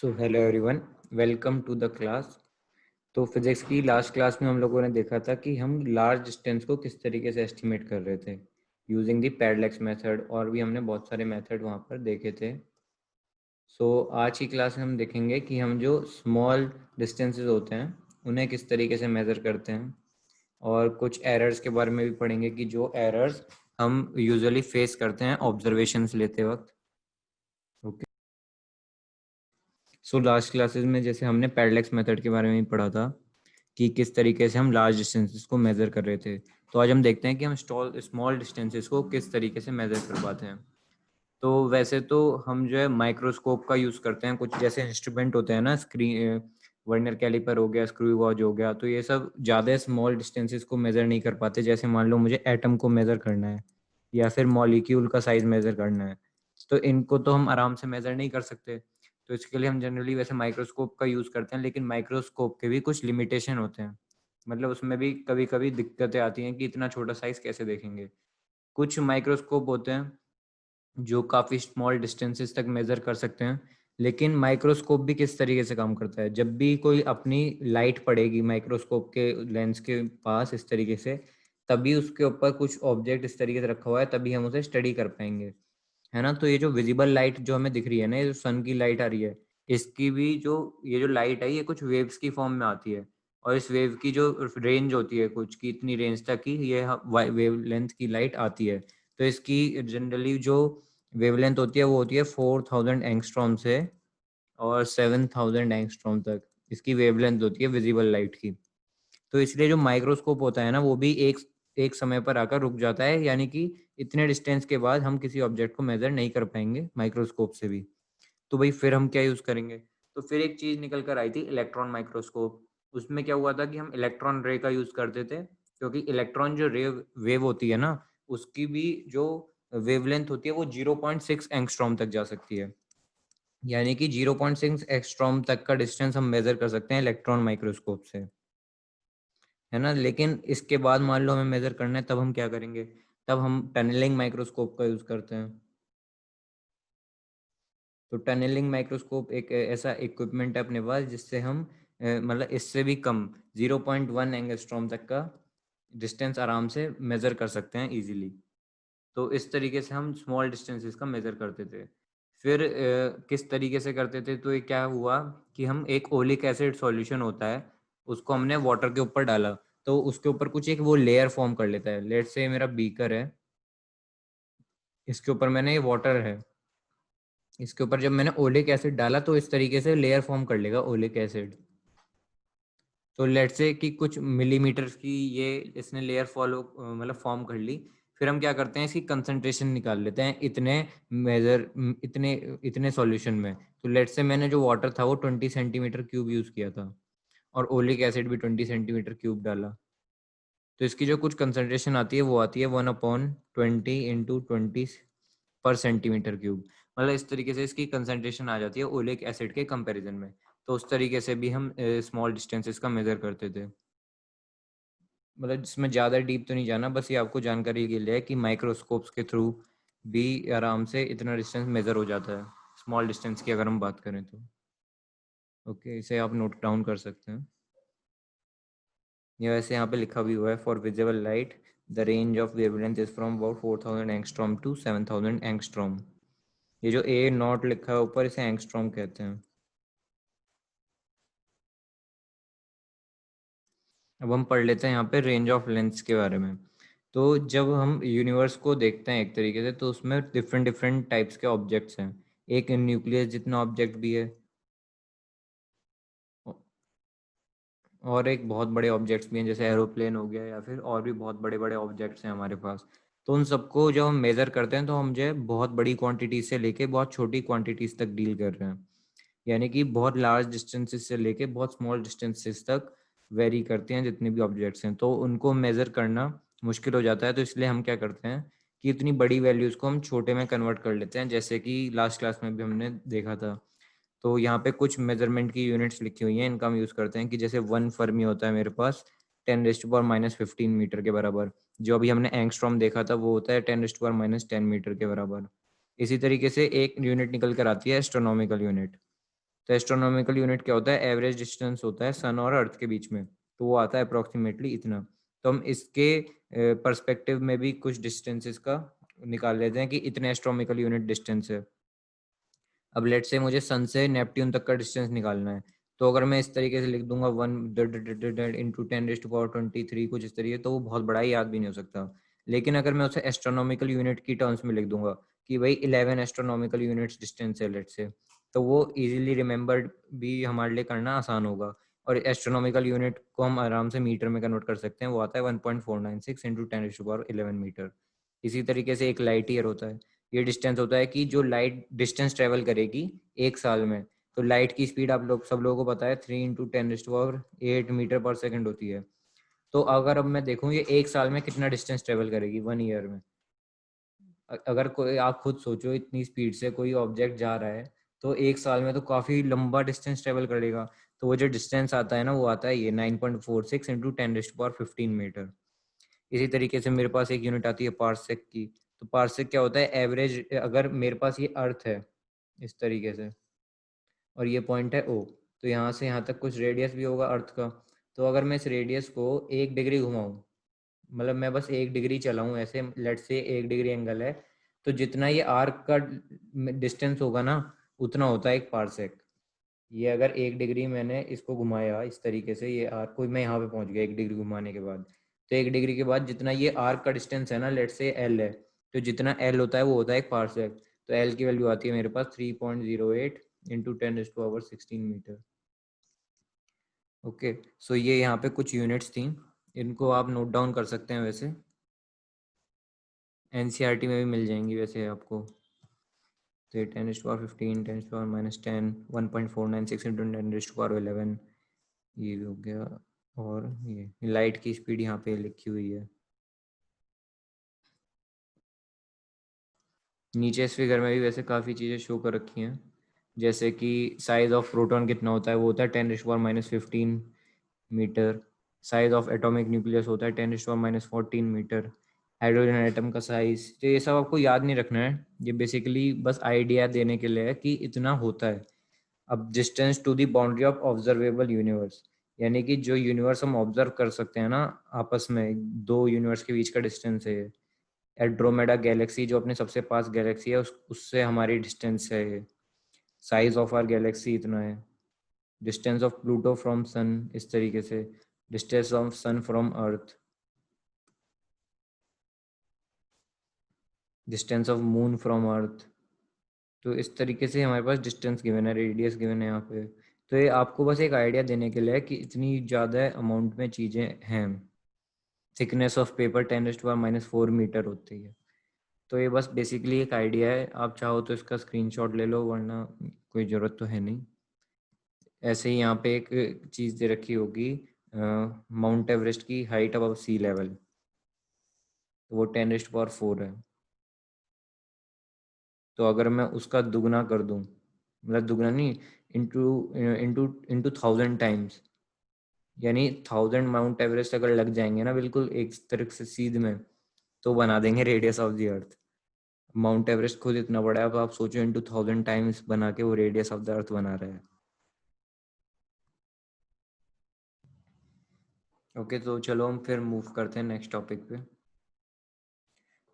So hello everyone, welcome to the class. तो physics की last class में हम लोगों ने देखा था कि हम लार्ज डिस्टेंस को किस तरीके से एस्टिमेट कर रहे थे यूजिंग द पैरालेक्स मेथड, और भी हमने बहुत सारे मेथड वहाँ पर देखे थे। सो आज की क्लास में हम देखेंगे कि हम जो स्मॉल डिस्टेंसेस होते हैं उन्हें किस तरीके से मेज़र करते हैं, और कुछ एरर्स के बारे में भी पढ़ेंगे कि जो एरर्स हम यूजुअली फेस करते हैं ऑब्जर्वेशंस लेते वक्त। ओके, सो लास्ट क्लासेस में जैसे हमने पैरालेक्स मेथड के बारे में भी पढ़ा था कि किस तरीके से हम लार्ज डिस्टेंसेस को मेज़र कर रहे थे। तो आज हम देखते हैं कि हम स्मॉल डिस्टेंसेस को किस तरीके से मेज़र कर पाते हैं। तो वैसे तो हम जो है माइक्रोस्कोप का यूज़ करते हैं, कुछ जैसे इंस्ट्रूमेंट होते हैं ना, स्क्रीन वर्नियर कैलिपर हो गया, स्क्रू गॉज हो गया, तो ये सब ज़्यादा स्मॉल डिस्टेंसेस को मेज़र नहीं कर पाते। जैसे मान लो मुझे एटम को मेज़र करना है या फिर मॉलिक्यूल का साइज मेज़र करना है, तो इनको तो हम आराम से मेज़र नहीं कर सकते। तो इसके लिए हम जनरली वैसे माइक्रोस्कोप का यूज़ करते हैं, लेकिन माइक्रोस्कोप के भी कुछ लिमिटेशन होते हैं। मतलब उसमें भी कभी कभी दिक्कतें आती हैं कि इतना छोटा साइज कैसे देखेंगे। कुछ माइक्रोस्कोप होते हैं जो काफ़ी स्मॉल डिस्टेंसेस तक मेज़र कर सकते हैं, लेकिन माइक्रोस्कोप भी किस तरीके से काम करता है, जब भी कोई अपनी लाइट पड़ेगी माइक्रोस्कोप के लेंस के पास इस तरीके से, तभी उसके ऊपर कुछ ऑब्जेक्ट इस तरीके से रखा हुआ है, तभी हम उसे स्टडी कर पाएंगे, है ना। तो ये जो विजिबल लाइट जो हमें दिख रही है ना, ये जो सन की लाइट आ रही है, इसकी भी जो ये जो लाइट है ये कुछ वेव्स की फॉर्म में आती है, और इस वेव की जो रेंज होती है कुछ की इतनी रेंज तक की ये वेव लेंथ की लाइट आती है। तो इसकी जनरली जो वेवलेंथ होती है वो होती है 4000 एंगस्ट्रॉम से और 7000 एंगस्ट्रॉम तक इसकी वेवलेंथ होती है विजिबल लाइट की। तो इसलिए जो माइक्रोस्कोप होता है ना, वो भी एक एक समय पर आकर रुक जाता है, यानी कि इतने डिस्टेंस के बाद हम किसी ऑब्जेक्ट को मेजर नहीं कर पाएंगे माइक्रोस्कोप से भी। तो भाई फिर हम क्या यूज करेंगे? तो फिर एक चीज निकल कर आई थी, इलेक्ट्रॉन माइक्रोस्कोप। उसमें क्या हुआ था कि हम इलेक्ट्रॉन रे का यूज करते थे, क्योंकि इलेक्ट्रॉन जो रे वेव होती है ना, उसकी भी जो वेवलेंथ होती है वो 0.6 एंगस्ट्रॉम तक जा सकती है। यानी कि 0.6 एंगस्ट्रॉम तक का डिस्टेंस हम मेजर कर सकते हैं इलेक्ट्रॉन माइक्रोस्कोप से, है ना। लेकिन इसके बाद मान लो हमें मेजर करना है, तब हम क्या करेंगे? तब हम टनलिंग माइक्रोस्कोप का यूज करते हैं। तो टनलिंग माइक्रोस्कोप एक ऐसा इक्विपमेंट है अपने पास जिससे हम मतलब इससे भी कम 0.1 एंगस्ट्रॉम तक का डिस्टेंस आराम से मेजर कर सकते हैं इजीली। तो इस तरीके से हम स्मॉल डिस्टेंसेस का मेजर करते थे। फिर किस तरीके से करते थे? तो ये क्या हुआ कि हम एक ओलिक एसिड सॉल्यूशन होता है, उसको हमने वाटर के ऊपर डाला, तो उसके ऊपर कुछ एक वो लेयर फॉर्म कर लेता है। लेट्स से मेरा बीकर है, इसके ऊपर मैंने ये वाटर है, इसके ऊपर जब मैंने ओलिक एसिड डाला तो इस तरीके से लेयर फॉर्म कर लेगा ओलिक एसिड। तो लेट्स से कि कुछ मिलीमीटर्स की ये इसने लेयर फॉलो मतलब फॉर्म कर ली। फिर हम क्या करते हैं, इसकी कंसंट्रेशन निकाल लेते हैं इतने मेजर इतने इतने सॉल्यूशन में। तो लेट्स से मैंने जो वाटर था वो 20 सेंटीमीटर क्यूब यूज किया था, और ओलिक एसिड भी 20 सेंटीमीटर क्यूब डाला। तो इसकी जो कुछ कंसंट्रेशन आती है वो आती है 1/20 × 20 पर सेंटीमीटर क्यूब। मतलब इस तरीके से इसकी कंसंट्रेशन आ जाती है ओलिक एसिड के कंपैरिजन में। तो उस तरीके से भी हम स्मॉल डिस्टेंसेस का मेजर करते थे। मतलब जिसमें ज़्यादा डीप तो नहीं जाना, बस ये आपको जानकारी के लिए है कि माइक्रोस्कोप्स के थ्रू भी आराम से इतना डिस्टेंस मेजर हो जाता है, स्मॉल डिस्टेंस की अगर हम बात करें तो। ओके, इसे आप नोट डाउन कर सकते हैं। ये वैसे यहाँ पे लिखा भी हुआ है, for visible light the range of wavelength is from about 4000 angstrom to 7000 angstrom. ये जो ए नॉट लिखा है ऊपर, इसे एंगस्ट्रॉम कहते हैं। अब हम पढ़ लेते हैं यहाँ पे रेंज ऑफ लेंथ्स के बारे में। तो जब हम यूनिवर्स को देखते हैं एक तरीके से, तो उसमें डिफरेंट डिफरेंट टाइप्स के ऑब्जेक्ट्स हैं। एक न्यूक्लियस जितना ऑब्जेक्ट भी है, और एक बहुत बड़े ऑब्जेक्ट्स भी हैं जैसे एरोप्लेन हो गया, या फिर और भी बहुत बड़े बड़े ऑब्जेक्ट्स हैं हमारे पास। तो उन सबको जब हम मेज़र करते हैं तो हम जो है बहुत बड़ी क्वांटिटी से लेके बहुत छोटी क्वांटिटीज तक डील कर रहे हैं। यानी कि बहुत लार्ज डिस्टेंसेस से लेके बहुत स्मॉल डिस्टेंसेस तक वेरी करते हैं जितने भी ऑब्जेक्ट्स हैं, तो उनको मेज़र करना मुश्किल हो जाता है। तो इसलिए हम क्या करते हैं कि इतनी बड़ी वैल्यूज़ को हम छोटे में कन्वर्ट कर लेते हैं, जैसे कि लास्ट क्लास में भी हमने देखा था। तो यहाँ पे कुछ मेजरमेंट की यूनिट्स लिखी हुई हैं, इनका हम यूज़ करते हैं कि जैसे 1 फर्मी होता है मेरे पास 10⁻⁻15 मीटर के बराबर। जो अभी हमने एंगस्ट्रॉम देखा था वो होता है 10⁻10 मीटर के बराबर। इसी तरीके से एक यूनिट निकल कर आती है एस्ट्रोनॉमिकल यूनिट। तो एस्ट्रोनॉमिकल यूनिट क्या होता है, एवरेज डिस्टेंस होता है सन और अर्थ के बीच में, तो वो आता है अप्रोक्सीमेटली इतना। तो हम इसके पर्सपेक्टिव में भी कुछ डिस्टेंसेस का निकाल लेते हैं कि इतने एस्ट्रोनॉमिकल यूनिट डिस्टेंस है। अब लेट से मुझे सन से नेपट्यून तक का डिस्टेंस निकालना है, तो अगर मैं इस तरीके से लिख दूंगा 1 × 10⁻23 कुछ इस तरीके, तो वो बहुत बड़ा ही याद भी नहीं हो सकता। लेकिन अगर मैं उसे एस्ट्रोनॉमिकल यूनिट की टर्म्स में लिख दूंगा कि भाई 11 एस्ट्रोनॉमिकल यूनिट्स डिस्टेंस है लेट से, तो वो इजीली रिमेंबर्ड भी हमारे लिए करना आसान होगा। और एस्ट्रोनॉमिकल यूनिट को हम आराम से मीटर में कन्वर्ट कर सकते हैं, वो आता है 1.496 × 10⁻11 मीटर। इसी तरीके से एक लाइट ईयर होता है, ये डिस्टेंस होता है कि जो लाइट डिस्टेंस ट्रेवल करेगी एक साल में। तो लाइट की स्पीड आप लोग सब लोगों को पता है 3 × 10⁸ मीटर पर सेकंड होती है। तो अगर अब मैं देखूँ ये एक साल में कितना डिस्टेंस ट्रेवल करेगी 1 ईयर में, अगर कोई आप खुद सोचो इतनी स्पीड से कोई ऑब्जेक्ट जा रहा है तो एक साल में तो काफी लंबा डिस्टेंस ट्रेवल करेगा। तो वो जो डिस्टेंस आता है ना, वो आता है ये 9.46 × 10⁻15 मीटर। इसी तरीके से मेरे पास एक यूनिट आती है पार्सेक की। तो पार्सेक क्या होता है, एवरेज, अगर मेरे पास ये अर्थ है इस तरीके से और ये पॉइंट है ओ, तो यहाँ से यहाँ तक कुछ रेडियस भी होगा अर्थ का। तो अगर मैं इस रेडियस को 1 डिग्री घुमाऊं, मतलब मैं बस 1 डिग्री चलाऊं ऐसे, लेट से 1 डिग्री एंगल है, तो जितना ये आर्क का डिस्टेंस होगा ना, उतना होता है एक पार्सेक। ये अगर 1 डिग्री मैंने इसको घुमाया इस तरीके से, ये आर्क को मैं यहाँ पे पहुंच गया 1 डिग्री घुमाने के बाद, तो 1 डिग्री के बाद जितना ये आर्क का डिस्टेंस है ना, लेट से एल है, तो जितना एल होता है वो होता है एक पार्सेक। तो एल की वैल्यू आती है मेरे पास 3.08 × 10⁻16 मीटर। ओके, सो ये यहाँ पे कुछ यूनिट्स थी, इनको आप नोट डाउन कर सकते हैं, वैसे एनसीईआरटी में भी मिल जाएंगी वैसे आपको। तो 10⁻15, 10⁻−10, 1.496 × 10⁻11, ये भी हो गया। और ये लाइट की स्पीड यहाँ पे लिखी हुई है। नीचे इस फिगर में भी वैसे काफ़ी चीज़ें शो कर रखी हैं, जैसे कि साइज ऑफ प्रोटॉन कितना होता है, वो होता है 10⁻−15 metre. Size of atomic nucleus होता है 10⁻14 मीटर। हाइड्रोजन एटम का साइज, तो ये सब आपको याद नहीं रखना है, ये बेसिकली बस आइडिया देने के लिए है कि इतना होता है। अब distance to the boundary of observable universe, यानी कि जो यूनिवर्स हम ऑब्जर्व कर सकते हैं ना आपस में, दो यूनिवर्स के बीच का डिस्टेंस है। एंड्रोमेडा गैलेक्सी जो अपने सबसे पास गैलेक्सी है, उससे हमारी डिस्टेंस है ये। साइज ऑफ आवर गैलेक्सी इतना है। Distance of Pluto from sun इस तरीके से, distance of sun from earth, distance of moon from earth. तो इस तरीके से हमारे पास डिस्टेंस गिवन है, रेडियस गिवन है यहाँ पे। तो ये आपको बस एक आइडिया देने के लिए कि इतनी ज़्यादा अमाउंट में चीज़ें हैं। थिकनेस ऑफ पेपर 10⁻⁻4 मीटर होती है। तो ये बस बेसिकली एक आइडिया है, आप चाहो तो इसका स्क्रीनशॉट ले लो, वरना कोई ज़रूरत तो है नहीं। ऐसे ही यहाँ पे एक चीज़ दे रखी होगी, माउंट एवरेस्ट की हाइट अबव सी लेवल, तो वो 10⁻4 है। तो अगर मैं उसका दुगना कर दूं, मतलब दुगना नहीं, इंटू इंटू इंटू 1000 टाइम्स, यानी 1000 माउंट एवरेस्ट अगर लग जाएंगे ना बिल्कुल एक तरफ से सीध में, तो बना देंगे radius of the earth. Mount Everest खुद इतना बड़ा है, अब आप सोचो इंटू 1000 टाइम्स बना के वो रेडियस ऑफ द अर्थ बना रहा है। ओके, तो चलो हम फिर मूव करते हैं नेक्स्ट टॉपिक पे।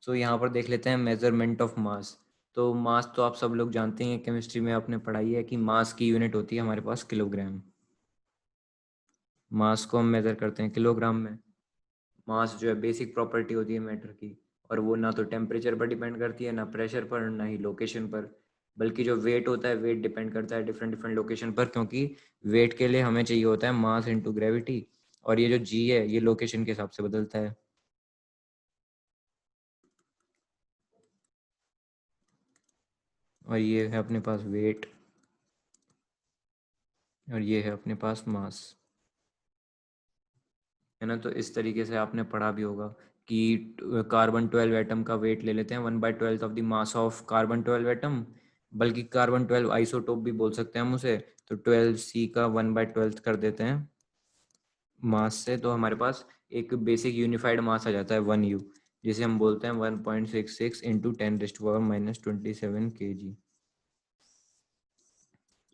सो यहाँ पर देख लेते हैं मेजरमेंट ऑफ मास। तो मास तो आप सब लोग जानते हैं, केमिस्ट्री में आपने पढ़ाई है कि मास की यूनिट होती है हमारे पास किलोग्राम। मास को हम मेजर करते हैं किलोग्राम में। मास जो है बेसिक प्रॉपर्टी होती है मैटर की, और वो ना तो टेम्परेचर पर डिपेंड करती है, ना प्रेशर पर, ना ही लोकेशन पर। बल्कि जो वेट होता है, वेट डिपेंड करता है डिफरेंट डिफरेंट लोकेशन पर, क्योंकि वेट के लिए हमें चाहिए होता है मास इंटू ग्रेविटी, और ये जो जी है ये लोकेशन के हिसाब से बदलता है। और ये है अपने पास वेट, और ये है अपने पास मास, है ना। तो इस तरीके से आपने पढ़ा भी होगा कि कार्बन 12 एटम का वेट ले लेते हैं 1/12 of the mass of carbon 12 atom, बल्कि कार्बन 12 आइसोटोप भी बोल सकते हैं हम उसे। तो 12C का 1/12 कर देते हैं मास से, तो हमारे पास एक बेसिक यूनिफाइड मास आ जाता है 1U, जिसे हम बोलते हैं 1.66 × 10⁻⁻27 kg।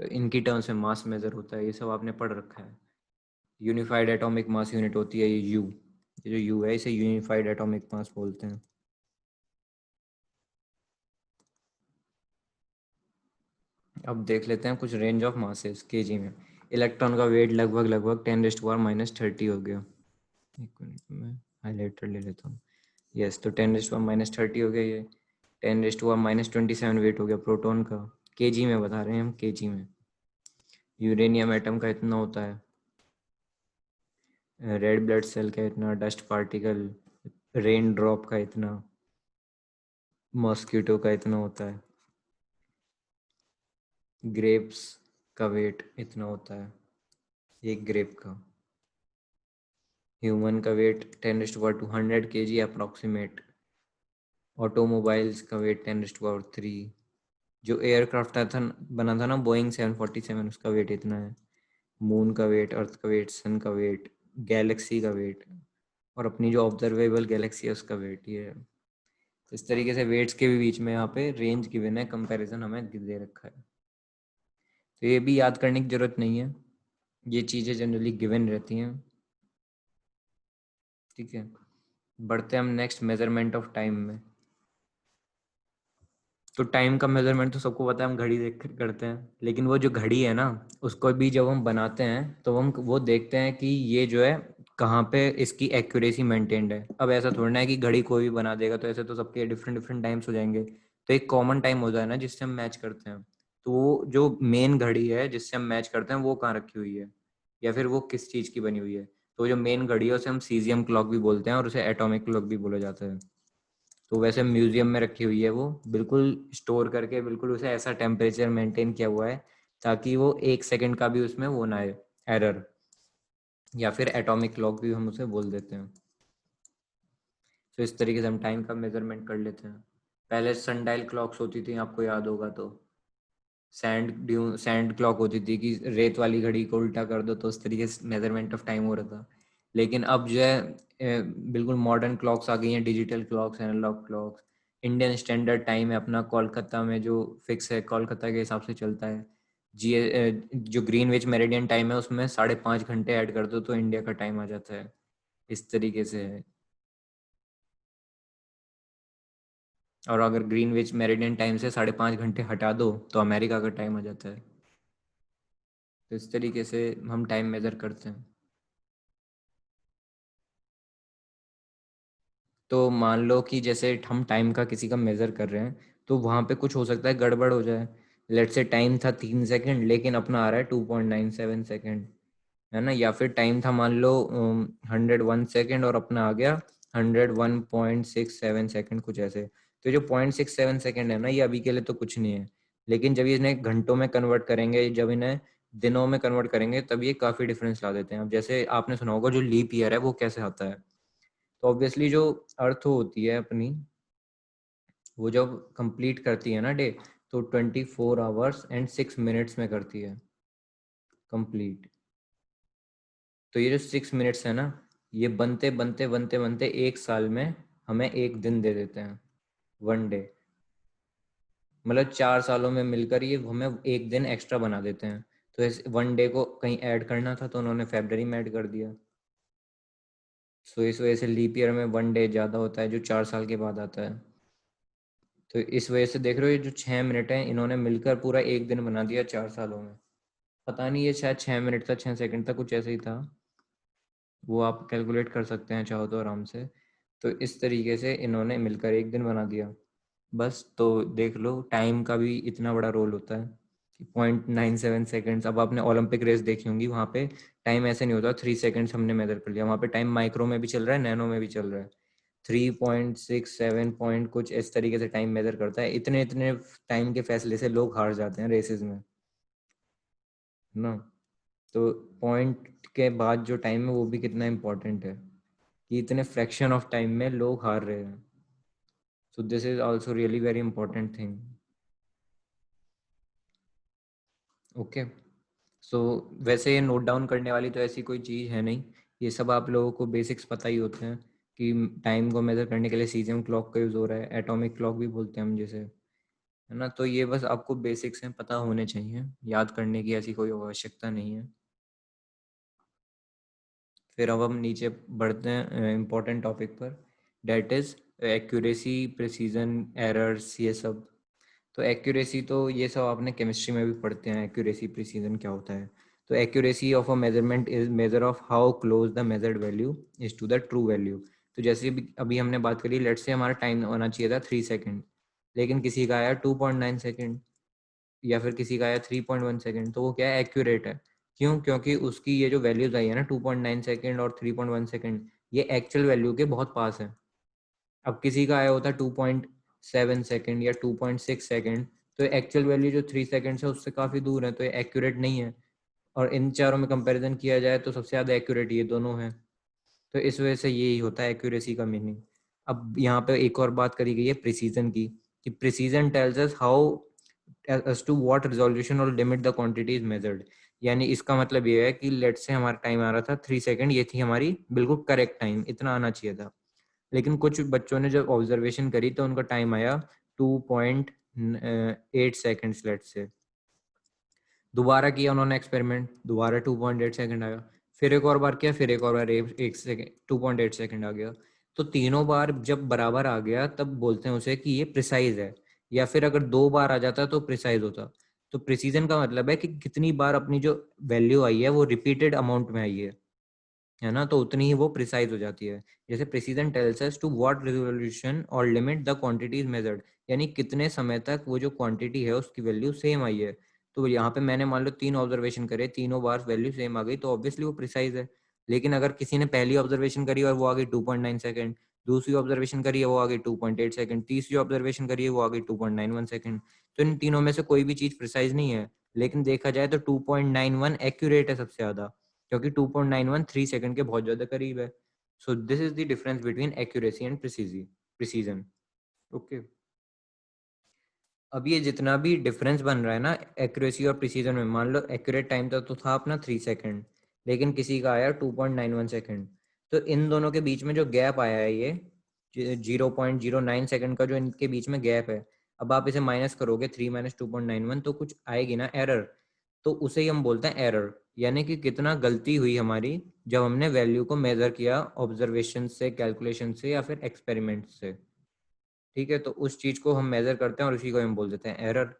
तो इनकी टर्म्स में मास मेजर होता है, ये सब आपने पढ़ रखा है। यूनिफाइड एटॉमिक मास यूनिट होती है ये यू, ये जो यू है इसे यूनिफाइड एटॉमिक मास बोलते हैं। अब देख लेते हैं कुछ रेंज ऑफ मासेस केजी में। इलेक्ट्रॉन का वेट लगभग लगभग 10⁻⁻30 हो गया। एक मिनट में हाईलाइटर ले लेता हूँ। यस, तो 10⁻⁻30 हो गया ये। 10⁻27 वेट हो गया प्रोटॉन का। केजी में बता रहे हैं हम, केजी में। यूरेनियम एटम का इतना होता है। रेड ब्लड सेल का इतना, डस्ट पार्टिकल, रेन ड्रॉप का इतना, मॉस्किटो का इतना होता है, ग्रेप्स का वेट इतना होता है एक ग्रेप का। ह्यूमन का वेट 10⁻²00 kg अप्रॉक्सीमेट। ऑटोमोबाइल्स का वेट 10⁻3। जो एयरक्राफ्ट था बना था ना बोइंग 747, उसका वेट इतना है। मून का वेट, अर्थ का वेट, सन का वेट, गैलेक्सी का वेट, और अपनी जो ऑब्जर्वेबल गैलेक्सी है उसका वेट, ये है। इस तरीके से वेट्स के भी बीच में यहाँ पे रेंज गिवन है, कंपैरिजन हमें दे रखा है। तो ये भी याद करने की जरूरत नहीं है, ये चीज़ें जनरली गिवन रहती हैं। ठीक है, बढ़ते हैं हम नेक्स्ट मेजरमेंट ऑफ टाइम में। तो टाइम का मेजरमेंट तो सबको पता है, हम घड़ी देख कर करते हैं। लेकिन वो जो घड़ी है ना, उसको भी जब हम बनाते हैं तो हम वो देखते हैं कि ये जो है कहाँ पे इसकी एक्यूरेसी मेंटेन्ड है। अब ऐसा थोड़ा ना है कि घड़ी कोई भी बना देगा, तो ऐसे तो सबके डिफरेंट डिफरेंट टाइम्स हो जाएंगे। तो एक कॉमन टाइम होता है ना जिससे हम मैच करते हैं। तो वो जो मेन घड़ी है जिससे हम मैच करते हैं वो कहाँ रखी हुई है, या फिर वो किस चीज़ की बनी हुई है। तो जो मेन घड़ी है उसे हम सीजियम क्लॉक भी बोलते हैं, और उसे एटॉमिक क्लॉक भी बोला जाता है। तो वैसे म्यूजियम में रखी हुई है वो, बिल्कुल स्टोर करके, बिल्कुल उसे ऐसा टेम्परेचर मेंटेन किया हुआ है ताकि वो 1 सेकंड का भी उसमें वो ना आए, एरर। या फिर एटॉमिक क्लॉक भी हम उसे बोल देते हैं। तो इस तरीके से हम टाइम का मेजरमेंट कर लेते हैं। पहले सनडायल क्लॉक्स होती थी, आपको याद होगा तो। सैंड क्लॉक होती थी कि रेत वाली घड़ी को उल्टा कर दो तो उस तरीके से मेजरमेंट ऑफ टाइम हो रहा था। लेकिन अब जो है बिल्कुल मॉडर्न क्लॉक्स आ गई हैं, digital clocks, analogue clocks. Indian standard time है अपना कोलकाता में जो फिक्स है, कोलकाता के हिसाब से चलता है। जो ग्रीनविच मेरिडियन टाइम है उसमें 5.5 घंटे ऐड कर दो तो इंडिया का टाइम आ जाता है। इस तरीके से है। और अगर ग्रीनविच मेरिडियन टाइम से 5.5 घंटे हटा दो तो अमेरिका का टाइम आ जाता है। तो इस तरीके से हम टाइम मेजर करते हैं। तो मान लो कि जैसे हम टाइम का किसी का मेजर कर रहे हैं, तो वहाँ पे कुछ हो सकता है गड़बड़ हो जाए। लेट से टाइम था 3 सेकंड, लेकिन अपना आ रहा है 2.97 सेकंड, है ना। या फिर टाइम था मान लो 101 सेकंड और अपना आ गया 101.67 सेकंड, कुछ ऐसे। तो जो 0.67 सेकंड है ना, ये अभी के लिए तो कुछ नहीं है। लेकिन जब इन्हें घंटों में कन्वर्ट करेंगे, जब इन्हें दिनों में कन्वर्ट करेंगे, तब ये काफ़ी डिफरेंस ला देते हैं। अब जैसे आपने सुना होगा जो लीप ईयर है वो कैसे आता है। तो ऑब्वियसली जो अर्थ होती है अपनी, वो जब कंप्लीट करती है ना डे, तो 24 आवर्स एंड 6 मिनट्स में करती है कंप्लीट। तो ये जो 6 मिनट्स है ना, ये बनते बनते बनते बनते 1 साल में हमें एक दिन दे देते हैं, 1 डे। मतलब 4 सालों में मिलकर ये हमें एक दिन एक्स्ट्रा बना देते हैं। तो इस 1 डे को कहीं ऐड करना था तो उन्होंने फेब्रवरी में ऐड कर दिया। सो इस वजह से लीप ईयर में 1 डे ज़्यादा होता है जो 4 साल के बाद आता है। तो इस वजह से देख रहे हो, ये जो 6 मिनट है इन्होंने मिलकर पूरा एक दिन बना दिया 4 सालों में। पता नहीं, ये शायद 6 मिनट था, 6 सेकंड था, कुछ ऐसे ही था। वो आप कैलकुलेट कर सकते हैं चाहो तो आराम से। तो इस तरीके से इन्होंने मिलकर एक दिन बना दिया। बस, तो देख लो टाइम का भी इतना बड़ा रोल होता है कि 0.97 सेकेंड्स। अब आपने ओलंपिक रेस देखी होंगी, वहाँ पे टाइम ऐसे नहीं होता 3 सेकेंड्स हमने मेजर कर लिया। वहाँ पे टाइम माइक्रो में भी चल रहा है, नैनो में भी चल रहा है। 3.67 पॉइंट कुछ इस तरीके से टाइम मेजर करता है। इतने इतने टाइम के फैसले से लोग हार जाते हैं रेसेस में, है ना। तो पॉइंट के बाद जो टाइम है वो भी कितना इम्पोर्टेंट है कि इतने फ्रैक्शन ऑफ टाइम में लोग हार रहे हैं। So this is also really very important thing. Okay. So वैसे ये नोट डाउन करने वाली तो ऐसी कोई चीज़ है नहीं। ये सब आप लोगों को बेसिक्स पता ही होते हैं कि टाइम को मेजर करने के लिए सीजियम क्लॉक का यूज़ हो रहा है, एटॉमिक क्लॉक भी बोलते हैं हम जिसे, है ना। तो ये बस आपको बेसिक्स हैं, पता होने चाहिए, याद करने की ऐसी कोई आवश्यकता नहीं है। फिर अब हम नीचे बढ़ते हैं इम्पोर्टेंट टॉपिक पर, that is accuracy, precision, errors, ये सब। तो एक्यूरेसी तो ये सब आपने केमिस्ट्री में भी पढ़ते हैं, एक्यूरेसी प्रिसीजन क्या होता है। तो accuracy of a measurement is measure of how close the measured value is to the true value. तो जैसे अभी हमने बात करी, लेट से हमारा टाइम होना चाहिए था 3 सेकेंड, लेकिन किसी का आया 2.9 सेकेंड, या फिर किसी का आया 3.1 सेकेंड, तो वो क्या है, एक्यूरेट है। क्यों? क्योंकि उसकी ये जो वैल्यूज आई है ना, 2.9 सेकेंड और 3.1 सेकेंड, ये एक्चुअल वैल्यू के बहुत पास है। अब किसी का आया होता 2.7 सेकेंड या 2.6 सेकेंड, तो एक्चुअल वैल्यू जो 3 सेकेंड है उससे काफ़ी दूर है, तो ये एक्यूरेट नहीं है। और इन चारों में कंपैरिजन किया जाए तो सबसे ज़्यादा एक्यूरेट ये दोनों हैं। तो इस वजह से यही होता है एक्यूरेसी का मीनिंग। अब यहाँ पे एक और बात करी गई है प्रिसीजन की, कि precision tells us how as to what resolution or limit the quantity is measured। यानी इसका मतलब ये है कि लेट से हमारा टाइम आ रहा था 3 सेकेंड, ये थी हमारी बिल्कुल करेक्ट टाइम, इतना आना चाहिए था। लेकिन कुछ बच्चों ने जब ऑब्जर्वेशन करी तो उनका टाइम आया 2.8 सेकेंड्स लेट से। दोबारा किया उन्होंने एक्सपेरिमेंट, दोबारा 2.8 सेकेंड आया, फिर एक और बार किया, फिर एक और बार 1 सेकेंड 2.8 सेकेंड आ गया। तो तीनों बार जब बराबर आ गया तब बोलते हैं उसे कि ये प्रिसाइज है। या फिर अगर 2 बार आ जाता तो प्रिसाइज होता। तो प्रिसीजन का मतलब है कि कितनी बार अपनी जो वैल्यू आई है वो रिपीटेड अमाउंट में आई है ना, तो उतनी ही वो प्रिसाइज हो जाती है। जैसे precision tells us to what resolution और limit the quantity is measured, यानी कितने समय तक वो जो क्वांटिटी है उसकी वैल्यू सेम आई है। तो यहाँ पे मैंने मान लो 3 ऑब्जर्वेशन करे, तीनों बार वैल्यू सेम आ गई, तो ऑब्वियसली वो प्रिसाइज है। लेकिन अगर किसी ने पहली ऑब्जर्वेशन करी और वो आ गई 2.9 सेकेंड, दूसरी ऑब्जर्वेशन करी है वो आ गई 2.8 सेकेंड, तीसरी ऑब्जर्वेशन करी है वो आ गई 2.91 सेकेंड, तो इन तीनों में से कोई भी चीज प्रिसाइज नहीं है। लेकिन देखा जाए तो 2.91 एक्यूरेट है सबसे ज्यादा, क्योंकि 2.91 3 सेकंड के बहुत ज्यादा करीब है। सो this is the difference between accuracy and precision. Okay. अब ये जितना भी डिफरेंस बन रहा है ना एक्यूरेसी और प्रिसीजन में, मान लो एक्यूरेट टाइम तक तो था अपना 3 सेकंड, लेकिन किसी का आया 2.91 सेकंड, तो इन दोनों के बीच में जो गैप आया है ये 0.09 सेकंड का जो इनके बीच में गैप है, अब आप इसे माइनस करोगे 3 - 2.91 तो कुछ आएगी ना एरर, तो उसे ही हम बोलते हैं एरर। यानी कि कितना गलती हुई हमारी जब हमने वैल्यू को मेजर किया ऑब्जर्वेशन से, कैलकुलेशन से, या फिर एक्सपेरिमेंट से। ठीक है, तो उस चीज को हम मेजर करते हैं और उसी को हम बोल देते हैं एरर।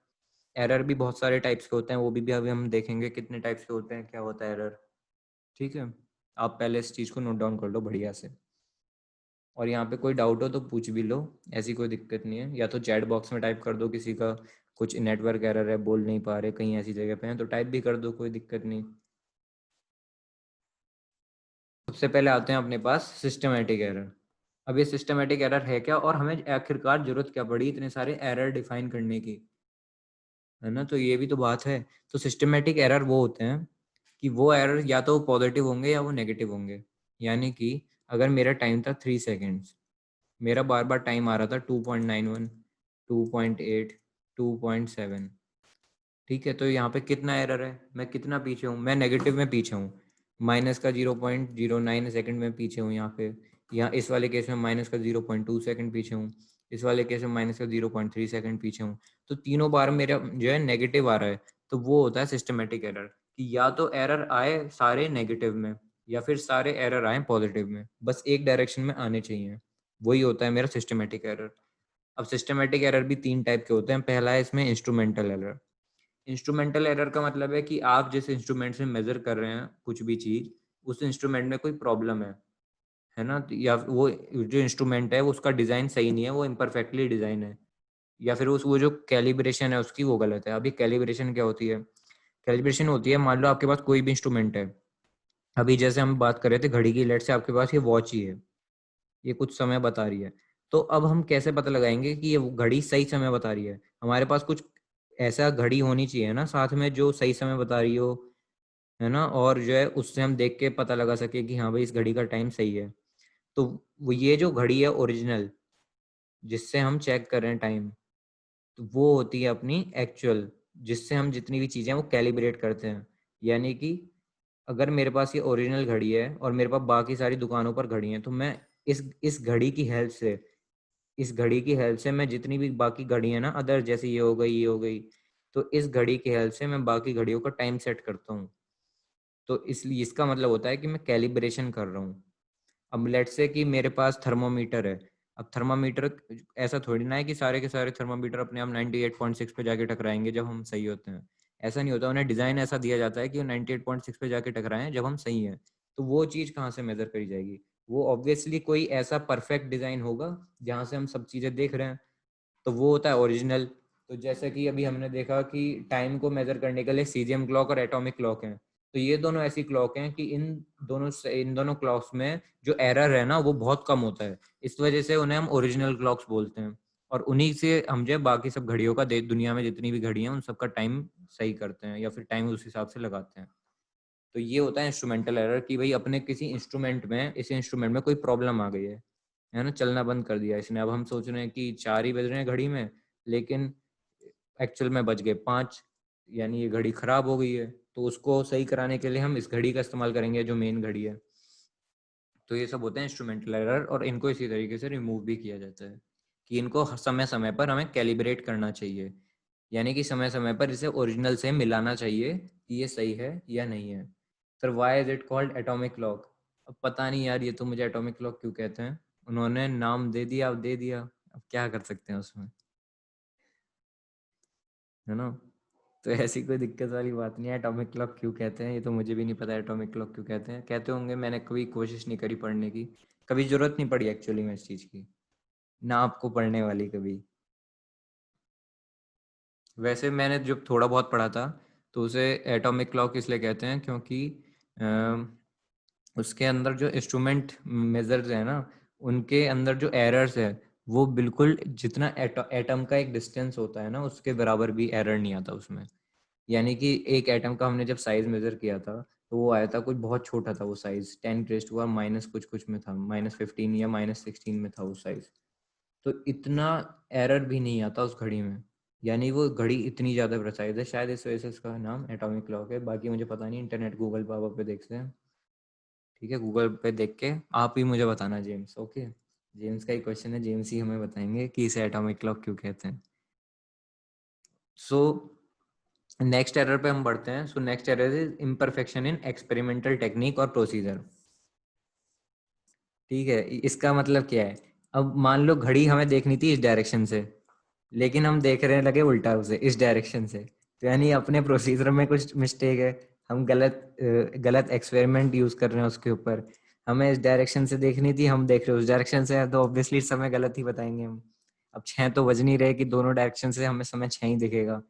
एरर भी बहुत सारे टाइप्स के होते हैं, वो भी अभी हम देखेंगे कितने टाइप्स के होते हैं, क्या होता है एरर। ठीक है, आप पहले इस चीज को नोट डाउन कर लो बढ़िया से। और यहाँ पे कोई डाउट हो तो पूछ भी लो, ऐसी कोई दिक्कत नहीं है। या तो चैट बॉक्स में टाइप कर दो, किसी का कुछ नेटवर्क एरर है, बोल नहीं पा रहे, कहीं ऐसी जगह पे हैं, तो टाइप भी कर दो, कोई दिक्कत नहीं। सबसे पहले आते हैं अपने पास सिस्टमेटिक एरर। अब ये सिस्टमेटिक एरर है क्या, और हमें आखिरकार जरूरत क्या पड़ी इतने सारे एरर डिफाइन करने की, है ना, तो ये भी तो बात है। तो सिस्टमेटिक एरर वो होते हैं कि वो एरर या तो पॉजिटिव होंगे या वो नेगेटिव होंगे। यानी कि अगर मेरा टाइम था 3 सेकेंड्स, मेरा बार बार टाइम आ रहा था 2.91, 2.8, 2.7, ठीक है, तो यहाँ पे कितना एरर है, मैं कितना पीछे हूँ, मैं नेगेटिव में पीछे हूँ, माइनस का 0.09 सेकेंड में पीछे हूँ यहाँ पे। यहाँ इस वाले केस में माइनस का 0.2 सेकेंड पीछे हूँ, इस वाले केस में माइनस का 0.3 सेकेंड पीछे हूँ। तो तीनों बार मेरा जो है नेगेटिव आ रहा है, तो वो होता है सिस्टमेटिक एरर। कि या तो एरर आए सारे नेगेटिव में, या फिर सारे एरर आए पॉजिटिव में, बस एक डायरेक्शन में आने चाहिए, वही होता है मेरा सिस्टमेटिक एरर। अब सिस्टमेटिक एरर भी 3 टाइप के होते हैं। पहला है इसमें इंस्ट्रूमेंटल एरर। इंस्ट्रूमेंटल एरर का मतलब है कि आप जिस इंस्ट्रूमेंट से मेजर कर रहे हैं कुछ भी चीज, उस इंस्ट्रूमेंट में कोई प्रॉब्लम है ना, या वो जो इंस्ट्रूमेंट है वो उसका डिजाइन सही नहीं है, वो इम्परफेक्टली डिजाइन है, या फिर उस वो जो कैलिब्रेशन है उसकी वो गलत है। अभी कैलिब्रेशन क्या होती है? कैलिब्रेशन होती है, मान लो आपके पास कोई भी इंस्ट्रूमेंट है, अभी जैसे हम बात कर रहे थे घड़ी की, लेट से आपके पास ये वॉच ही है, ये कुछ समय बता रही है। तो अब हम कैसे पता लगाएंगे कि ये घड़ी सही समय बता रही है? हमारे पास कुछ ऐसा घड़ी होनी चाहिए ना साथ में जो सही समय बता रही हो, है ना, और जो है उससे हम देख के पता लगा सके कि हाँ भाई इस घड़ी का टाइम सही है। तो वो ये जो घड़ी है ओरिजिनल, जिससे हम चेक कर रहे हैं टाइम, तो वो होती है अपनी एक्चुअल, जिससे हम जितनी भी चीजें वो कैलिब्रेट करते हैं। यानी कि अगर मेरे पास ये ओरिजिनल घड़ी है और मेरे पास बाकी सारी दुकानों पर घड़ी हैं, तो मैं इस घड़ी की हेल्प से इस घड़ी की हेल्प से मैं जितनी भी बाकी घड़ी है ना अदर, जैसे ये हो गई ये हो गई, तो इस घड़ी की हेल्प से मैं बाकी घड़ियों का टाइम सेट करता हूँ। तो इसलिए इसका मतलब होता है कि मैं कैलिब्रेशन कर रहा हूँ। अब लेट्स से कि मेरे पास थर्मोमीटर है। अब थर्मामीटर ऐसा थोड़ी ना है कि सारे के सारे थर्मामीटर अपने आप 98.6 पे जाके टकराएंगे जब हम सही होते हैं। ऐसा नहीं होता, उन्हें डिजाइन ऐसा दिया जाता है कि वो 98.6 पे जाके टकराएं जब हम सही हैं। तो वो चीज कहाँ से मेजर करी जाएगी? वो ऑब्वियसली कोई ऐसा परफेक्ट डिजाइन होगा जहाँ से हम सब चीजें देख रहे हैं, तो वो होता है ओरिजिनल। तो जैसे कि अभी हमने देखा कि टाइम को मेजर करने के लिए सीजियम क्लॉक और एटॉमिक क्लॉक हैं, तो ये दोनों ऐसी क्लॉक हैं कि इन दोनों क्लॉक्स में जो एरर है ना वो बहुत कम होता है। इस वजह से उन्हें हम ओरिजिनल क्लॉक्स बोलते हैं, और उन्हीं से हम जो बाकी सब घड़ियों का दुनिया में जितनी भी घड़ी हैं उन सबका टाइम सही करते हैं या फिर टाइम उस हिसाब से लगाते हैं। तो ये होता है इंस्ट्रूमेंटल एरर कि भाई अपने किसी इंस्ट्रूमेंट में, इस इंस्ट्रूमेंट में कोई प्रॉब्लम आ गई है ना, चलना बंद कर दिया इसने। अब हम सोच रहे हैं कि 4 ही बज रहे हैं घड़ी में, लेकिन एक्चुअल में बज गए 5, यानी ये घड़ी खराब हो गई है। तो उसको सही कराने के लिए हम इस घड़ी का इस्तेमाल करेंगे जो मेन घड़ी है। तो ये सब होते हैं इंस्ट्रूमेंटल एरर, और इनको इसी तरीके से रिमूव भी किया जाता है कि इनको समय समय पर हमें कैलिब्रेट करना चाहिए, यानी कि समय समय पर इसे ओरिजिनल से मिलाना चाहिए कि ये सही है या नहीं है। Sir why is it called atomic clock? अब पता नहीं यार, ये तो मुझे एटॉमिक क्लॉक क्यों कहते हैं, उन्होंने नाम दे दिया, अब दे दिया, अब क्या कर सकते हैं उसमें, है ना। तो ऐसी कोई दिक्कत वाली बात नहीं है। एटॉमिक क्लॉक क्यों कहते हैं ये तो मुझे भी नहीं पता, एटॉमिक क्लॉक क्यों कहते हैं, कहते होंगे, मैंने कभी कोशिश नहीं करी पढ़ने की, कभी जरूरत नहीं पड़ी एक्चुअली में इस चीज़ की, ना आपको पढ़ने वाली कभी। वैसे मैंने जब थोड़ा बहुत पढ़ा था तो उसे एटॉमिक क्लॉक इसलिए कहते हैं क्योंकि उसके अंदर जो इंस्ट्रूमेंट मेजर्स है ना, उनके अंदर जो एरर्स है वो बिल्कुल जितना एटम का एक डिस्टेंस होता है ना उसके बराबर भी एरर नहीं आता उसमें। यानी कि एक एटम का हमने जब साइज मेजर किया था तो वो आया था कुछ बहुत छोटा था, वो साइज 10 माइनस कुछ कुछ में था, -15 या -16 में था वो साइज। तो इतना एरर भी नहीं आता उस घड़ी में, यानी वो घड़ी इतनी ज्यादा प्रिसाइज है, शायद इस वजह से इसका नाम एटॉमिक क्लॉक है। बाकी मुझे पता नहीं, इंटरनेट गूगल पापा पे देखते हैं, ठीक है, गूगल पे देख के आप ही मुझे बताना जेम्स। ओके, जेम्स का ही क्वेश्चन है, जेम्स ही हमें बताएंगे कि इसे एटॉमिक क्लॉक क्यों कहते हैं। सो नेक्स्ट एरर पे हम बढ़ते हैं। So next error is imperfection in experimental technique और प्रोसीजर। ठीक है, इसका मतलब क्या है? अब मान लो घड़ी हमें देखनी थी इस डायरेक्शन से, लेकिन हम देख रहे लगे उल्टा उसे इस डायरेक्शन से, तो यानी अपने प्रोसीजर में कुछ मिस्टेक है, हम गलत एक्सपेरिमेंट यूज कर रहे हैं उसके ऊपर। हमें इस डायरेक्शन से देखनी थी, हम देख रहे उस डायरेक्शन से, तो ऑब्वियसली समय गलत ही बताएंगे हम। अब 6 तो बज नहीं रहे कि दोनों डायरेक्शन से हमें समय 6 ही दिखेगा।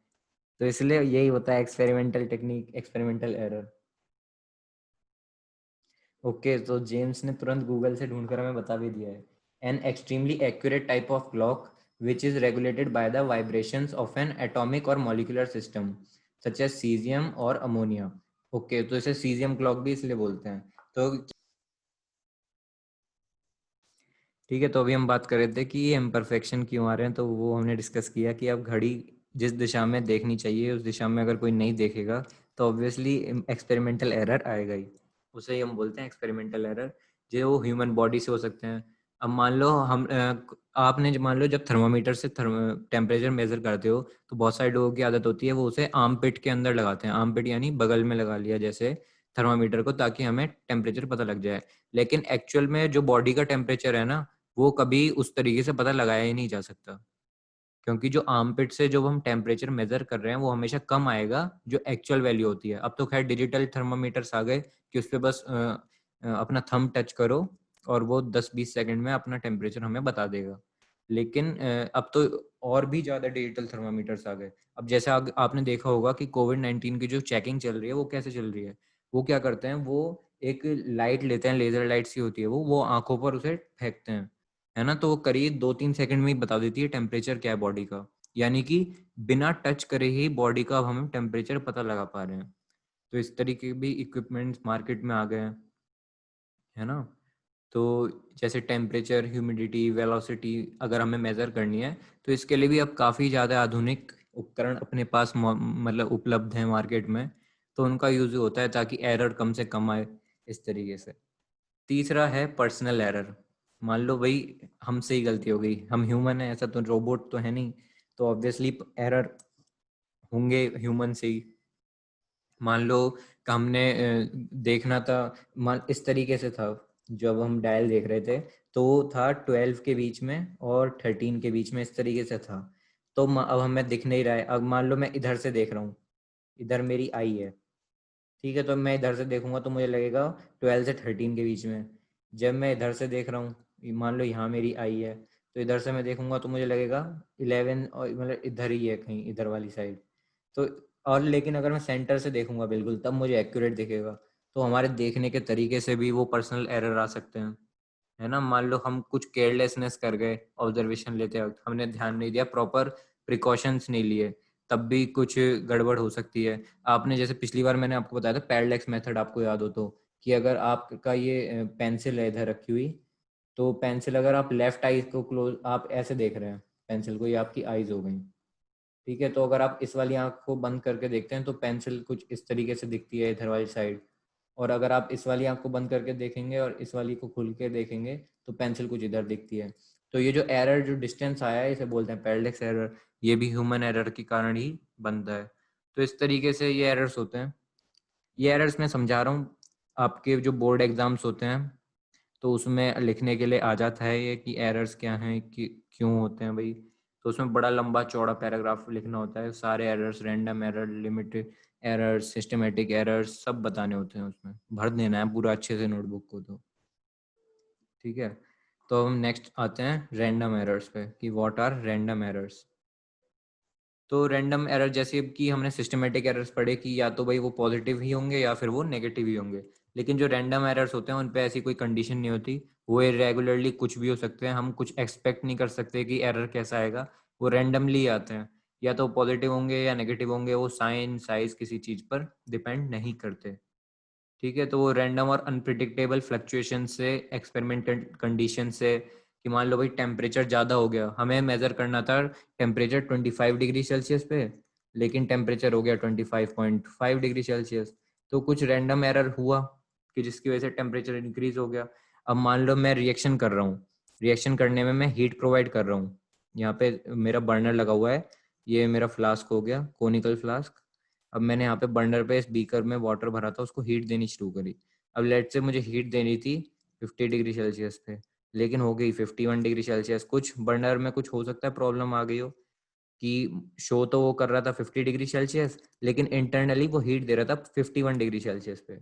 तो इसलिए यही होता है experimental technique, experimental error. Okay, तो जेम्स ने तुरंत गूगल से ढूंढकर हमें बता भी दिया है। An extremely accurate type of clock which is regulated by the vibrations of an atomic or molecular system such as cesium और अमोनिया। ओके, तो इसे सीजियम क्लॉक भी इसलिए बोलते हैं। तो ठीक है, तो अभी हम बात कर रहे थे कि ये इम्परफेक्शन क्यों आ रहे हैं, तो वो हमने डिस्कस किया कि अब घड़ी जिस दिशा में देखनी चाहिए उस दिशा में अगर कोई नहीं देखेगा तो ऑब्वियसली एक्सपेरिमेंटल एरर आएगा ही, उसे ही हम बोलते हैं एक्सपेरिमेंटल एरर, जो ह्यूमन बॉडी से हो सकते हैं। अब मान लो आपने मान लो जब थर्मामीटर से टेम्परेचर मेजर करते हो तो बहुत सारे लोगों की आदत होती है वो उसे आर्म पिट के अंदर लगाते हैं, आर्म पिट यानी बगल में लगा लिया जैसे थर्मामीटर को, ताकि हमें टेम्परेचर पता लग जाए। लेकिन एक्चुअल में जो बॉडी का टेम्परेचर है ना वो कभी उस तरीके से पता लगाया ही नहीं जा सकता, क्योंकि जो आर्मपिट से जो हम टेम्परेचर मेजर कर रहे हैं वो हमेशा कम आएगा जो एक्चुअल वैल्यू होती है। अब तो खैर डिजिटल थर्मामीटर्स आ गए कि उस पर बस अपना थंब टच करो और वो 10-20 सेकंड में अपना टेम्परेचर हमें बता देगा। लेकिन अब तो और भी ज्यादा डिजिटल थर्मामीटर्स आ गए। अब जैसे आपने देखा होगा कि कोविड-19 की जो चेकिंग चल रही है वो कैसे चल रही है, वो क्या करते हैं, वो एक लाइट लेते हैं, लेजर लाइट सी होती है, वो आंखों पर उसे फेंकते हैं, है ना, तो वो करीब 2-3 सेकंड में ही बता देती है टेम्परेचर क्या है बॉडी का। यानी कि बिना टच करे ही बॉडी का हम टेम्परेचर पता लगा पा रहे हैं। तो इस तरीके के भी इक्विपमेंट्स मार्केट में आ गए हैं, है ना। तो जैसे टेम्परेचर, ह्यूमिडिटी, वेलोसिटी अगर हमें मेजर करनी है तो इसके लिए भी अब काफ़ी ज़्यादा आधुनिक उपकरण अपने पास मतलब उपलब्ध हैं मार्केट में, तो उनका यूज होता है ताकि एरर कम से कम आए इस तरीके से। तीसरा है पर्सनल एरर, मान लो भाई हमसे ही गलती हो गई, हम ह्यूमन है, ऐसा तो रोबोट तो है नहीं, तो ऑब्वियसली एरर होंगे ह्यूमन से ही। मान लो कि हमने देखना था, मान इस तरीके से था, जब हम डायल देख रहे थे तो वो था 12 के बीच में और 13 के बीच में, इस तरीके से था। तो अब हमें दिख नहीं रहा है। अब मान लो मैं इधर से देख रहा हूँ, इधर मेरी आई है, ठीक है, तो मैं इधर से देखूंगा तो मुझे लगेगा 12 से 13 के बीच में। जब मैं इधर से देख रहा हूँ, मान लो यहाँ मेरी आई है, तो इधर से मैं देखूंगा तो मुझे लगेगा 11, और मतलब इधर ही है कहीं, इधर वाली साइड। तो और लेकिन अगर मैं सेंटर से देखूंगा बिल्कुल, तब मुझे एक्यूरेट दिखेगा। तो हमारे देखने के तरीके से भी वो पर्सनल एरर आ सकते हैं, है ना। मान लो हम कुछ केयरलेसनेस कर गए, ऑब्जर्वेशन लेते वक्त हमने ध्यान नहीं दिया, प्रॉपर प्रिकॉशंस नहीं लिए, तब भी कुछ गड़बड़ हो सकती है। आपने जैसे पिछली बार मैंने आपको बताया था पैरलैक्स मेथड, आपको याद हो तो, कि अगर आपका ये पेंसिल है इधर रखी हुई, तो पेंसिल अगर आप लेफ्ट आई को क्लोज, आप ऐसे देख रहे हैं पेंसिल को, ये आपकी आईज हो गई, ठीक है। तो अगर आप इस वाली आंख को बंद करके देखते हैं तो पेंसिल कुछ इस तरीके से दिखती है इधर वाली साइड। और अगर आप इस वाली आंख को बंद करके देखेंगे और इस वाली को खुल के देखेंगे तो पेंसिल कुछ इधर दिखती है। तो ये जो एरर, जो डिस्टेंस आया है, इसे बोलते हैं पैरेलैक्स एरर। ये भी ह्यूमन एरर के कारण ही बनता है। तो इस तरीके से ये एरर्स होते हैं। ये एरर्स मैं समझा रहा हूँ, आपके जो बोर्ड एग्जाम्स होते हैं तो उसमें लिखने के लिए आ जाता है ये कि एरर्स क्या हैं, कि क्यों होते हैं भाई। तो उसमें बड़ा लंबा चौड़ा पैराग्राफ लिखना होता है, सारे errors, random error, limited errors, systematic errors सब बताने होते हैं, उसमें भर देना है पूरा अच्छे से नोटबुक को। तो ठीक है, तो हम नेक्स्ट आते हैं रैंडम एरर्स पे, कि व्हाट आर रैंडम एरर्स। तो रैंडम एरर जैसे कि हमने सिस्टमेटिक एरर्स पढ़े कि या तो भाई वो पॉजिटिव ही होंगे या फिर वो नेगेटिव ही होंगे। लेकिन जो रैंडम एरर्स होते हैं उन पे ऐसी कोई कंडीशन नहीं होती, वो इरेगुलरली कुछ भी हो सकते हैं, हम कुछ एक्सपेक्ट नहीं कर सकते कि एरर कैसा आएगा, वो रैंडमली आते हैं। या तो पॉजिटिव होंगे या नेगेटिव होंगे, वो साइन साइज किसी चीज पर डिपेंड नहीं करते। ठीक है, तो वो रैंडम और अनप्रिडिक्टेबल फ्लक्चुएशन से, एक्सपेरिमेंटल कंडीशन से, कि मान लो भाई टेम्परेचर ज़्यादा हो गया, हमें मेजर करना था टेम्परेचर 25 डिग्री सेल्सियस पे, लेकिन टेम्परेचर हो गया 25.5 डिग्री सेल्सियस। तो कुछ रैंडम एरर हुआ कि जिसकी वजह से टेम्परेचर इंक्रीज हो गया। अब मान लो मैं रिएक्शन कर रहा हूँ, रिएक्शन करने में मैं हीट प्रोवाइड कर रहा हूँ, यहाँ पे मेरा बर्नर लगा हुआ है, ये मेरा फ्लास्क हो गया, कोनिकल फ्लास्क। अब मैंने यहाँ पे बर्नर पे इस बीकर में वाटर भरा था, उसको हीट देनी शुरू करी। अब लेट से मुझे हीट देनी थी 50 डिग्री सेल्सियस पे, लेकिन हो गई 51 डिग्री सेल्सियस। कुछ बर्नर में कुछ हो सकता है प्रॉब्लम आ गई हो, कि शो तो वो कर रहा था 50 डिग्री सेल्सियस, लेकिन इंटरनली वो हीट दे रहा था 51 डिग्री सेल्सियस पे।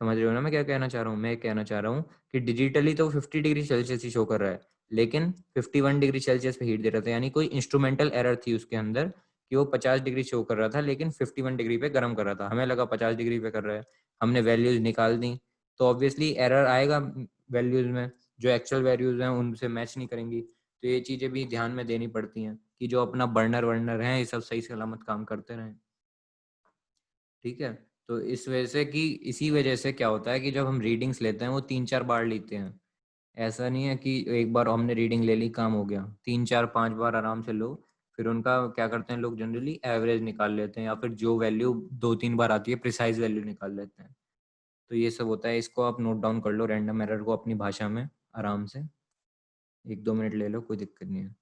समझ रहे हो ना मैं क्या कहना चाह रहा हूँ? मैं कहना चाह रहा हूँ कि डिजिटली तो 50 डिग्री सेल्सियस ही शो कर रहा है, लेकिन 51 डिग्री सेल्सियस पे हीट दे रहा था, यानी कोई इंस्ट्रूमेंटल एरर थी उसके अंदर, कि वो 50 डिग्री शो कर रहा था लेकिन 51 डिग्री पे गर्म कर रहा था। हमें लगा 50 डिग्री पे कर रहा है, हमने वैल्यूज निकाल दी, तो ऑब्वियसली एरर आएगा वैल्यूज में, जो एक्चुअल वैल्यूज हैं उनसे मैच नहीं करेंगी। तो ये चीजें भी ध्यान में देनी पड़ती हैं कि जो अपना बर्नर वर्नर है ये सब सही सलामत काम करते रहें। ठीक है, तो इस वजह से, कि इसी वजह से क्या होता है कि जब हम रीडिंग्स लेते हैं वो 3-4 बार लेते हैं। ऐसा नहीं है कि एक बार हमने रीडिंग ले ली काम हो गया, 3-4-5 बार आराम से लो। फिर उनका क्या करते हैं लोग, जनरली एवरेज निकाल लेते हैं, या फिर जो वैल्यू 2-3 बार आती है प्रिसाइज वैल्यू निकाल लेते हैं। तो ये सब होता है, इसको आप नोट डाउन कर लो रैंडम एरर को अपनी भाषा में आराम से, 1-2 मिनट ले लो, कोई दिक्कत नहीं है।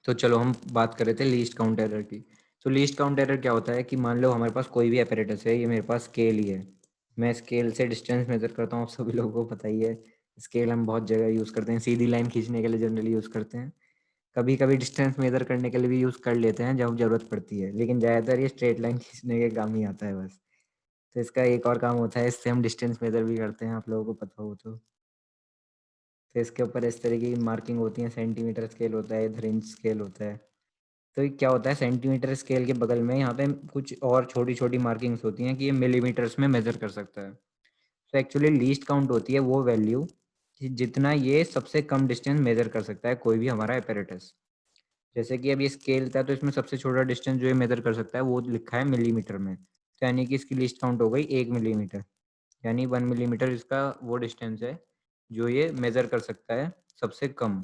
तो चलो हम बात कर रहे थे लीस्ट काउंट एरर की। तो लीस्ट काउंट एरर क्या होता है कि मान लो हमारे पास कोई भी apparatus है, ये मेरे पास स्केल ही है, मैं स्केल से डिस्टेंस मेजर करता हूँ, आप सभी लोगों को पता ही है। स्केल हम बहुत जगह यूज़ करते हैं, सीधी लाइन खींचने के लिए जनरली यूज़ करते हैं, कभी कभी डिस्टेंस मेजर करने के लिए भी यूज़ कर लेते हैं जब ज़रूरत पड़ती है, लेकिन ज़्यादातर ये स्ट्रेट लाइन खींचने के काम ही आता है बस। तो इसका एक और काम होता है, इससे हम डिस्टेंस मेजर भी करते हैं, आप लोगों को पता हो तो इसके ऊपर इस तरह की मार्किंग होती है, सेंटीमीटर स्केल होता है, इधर इंच स्केल होता है। तो ये क्या होता है, सेंटीमीटर स्केल के बगल में यहाँ पे कुछ और छोटी छोटी मार्किंग्स होती हैं कि ये मिलीमीटर्स में मेजर कर सकता है। तो एक्चुअली लीस्ट काउंट होती है वो वैल्यू जितना ये सबसे कम डिस्टेंस मेजर कर सकता है कोई भी हमारा एपेरेटस। जैसे कि अब ये स्केल था तो इसमें सबसे छोटा डिस्टेंस जो ये मेजर कर सकता है वो लिखा है मिलीमीटर में, तो यानी कि इसकी लिस्ट काउंट हो गई 1 मिलीमीटर, यानी 1 मिलीमीटर इसका वो डिस्टेंस है जो ये मेजर कर सकता है सबसे कम।